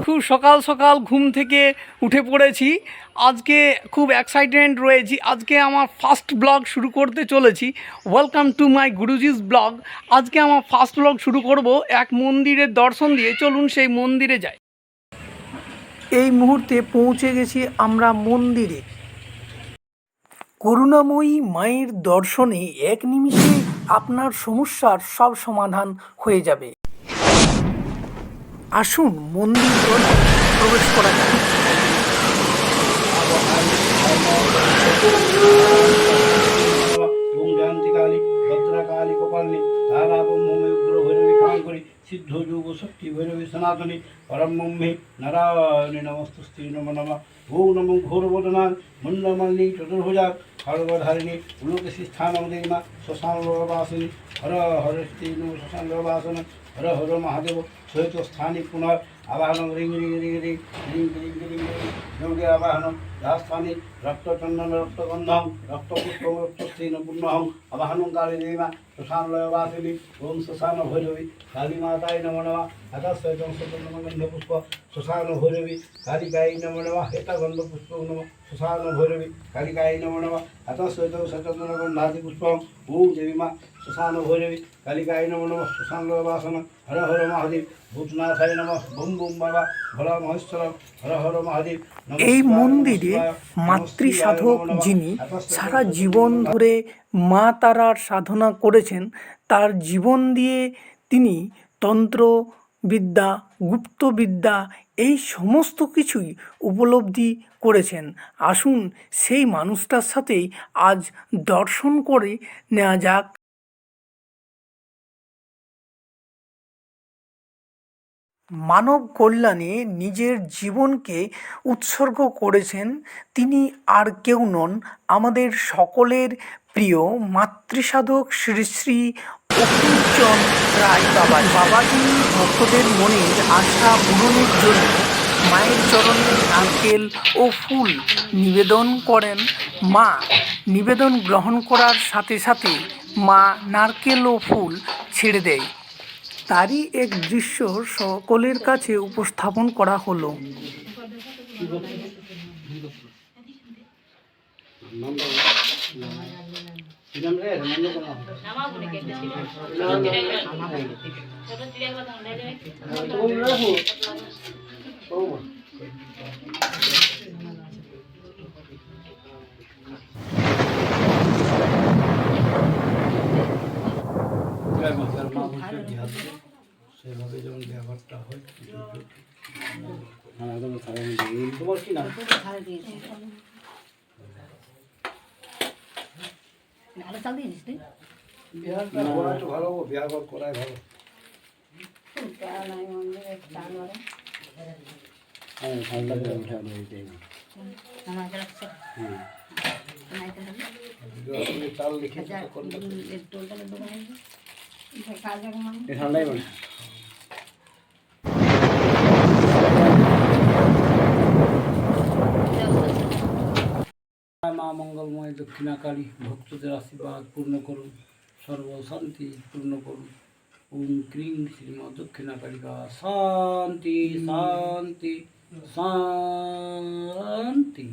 খুব সকাল সকাল ঘুম থেকে উঠে পড়েছি। আজকে খুব এক্সাইটেড রয়েছি। আজকে আমার ফার্স্ট ব্লগ শুরু করতে চলেছি। Welcome to my Guruji's blog. আজকে আমার ফার্স্ট ব্লগ শুরু করব এক মন্দিরের দর্শন দিয়ে। চলুন সেই মন্দিরে যাই। এই মুহূর্তে পৌঁছে গেছি আমরা মন্দিরে। করুণাময়ী মায়ের দর্শনে এক নিমিষে আপনার সমস্যার সব সমাধান হয়ে যাবে। আসুন মন্দির প্রবেশ করা যাক। ওম জয়ন্তিকালী ভদ্রকালী কপালিনী তারা ব্রহ্মমে উগ্র ভৈরবী কাঙ্করী সিদ্ধ যোগ শক্তি ভৈরবী সনাতনী পরম ব্রহ্মে নারায়ণী নমস্তুস্তে নমো নমঃ। ওম নমো ঘোরবদনায় মন্ডমালিনী চতুর্ভুজা খড়গধারিণী উলোকেশী স্থানম দেহিমা শ্মশানবাসিনী হর হর শ্রী নম শ্মশানবাসন হর হর মহাদেব সহিত স্থানী পুনর আবাহনম রিং রিং রিং রিং রিং রিং রিং রিং যোগে আবাহনম রাজস্থানী রক্তচন্দন রক্তগন্ধম রক্তপুষ্পম রক্তস্ত্রীন পুণ্যহম আবাহনম কালী দেবীমা শ্মশানবাসিনী ওম শ্মশান ভৈরবী কালী মাতায় নমো নমঃ। হতস্বৈতং গন্ধ পুষ্প শ্মশান ভৈরবী কালিকায় নমো নমঃ। হেতা গন্ধ পুষ্প নমঃ শ্মশান ভৈরবী কালিকায় নমো নমঃ। হতস্বৈতং সচন্দন গন্ধাদি পুষ্পম ওম দেবীমা শ্মশান ভৈরবী কালিকায় নমো নমঃ। শ্মশানবাসন হর হর মহাদেব ভূতনাথায় নমঃ। বুম বুম বাবা ভোলা মহেশ্বরম হর হর মহাদেব। এই মন্দিরে মাতৃসাধক যিনি সারা জীবন ধরে মা তারার সাধনা করেছেন, তার জীবন দিয়ে তিনি তন্ত্র বিদ্যা, গুপ্তবিদ্যা এই সমস্ত কিছুই উপলব্ধি করেছেন। আসুন সেই মানুষটার সাথেই আজ দর্শন করে নেওয়া যাক। মানব কল্যাণে নিজের জীবনকে উৎসর্গ করেছেন তিনি আর কেউ নন, আমাদের সকলের প্রিয় মাতৃসাধক শ্রী শ্রী অখিলচন্দ রায় বাবাজি ভক্তদের মনের আশা পূরণের জন্য মায়ের চরণে নারকেল ও ফুল নিবেদন করেন। মা নিবেদন গ্রহণ করার সাথে সাথে মা নারকেল ও ফুল ছেড়ে দেয়। তারই এক দৃশ্য সকলের কাছে উপস্থাপন করা হলো। সেভাবে যেমন ব্যবহারটা হয়। তোমার কি নাম? বিহারটা করা একটু ভালো, বিহার করাই ভালো। চাল লিখে ঠান্ডাই মানে মা মঙ্গলময় দক্ষিণাকালী ভক্তদের আশীর্বাদ পূর্ণ করুন, সর্বশান্তি পূর্ণ করুন। ওম ক্রিং শ্রীমা দক্ষিণাকালিকা শান্তি শান্তি শান্তি।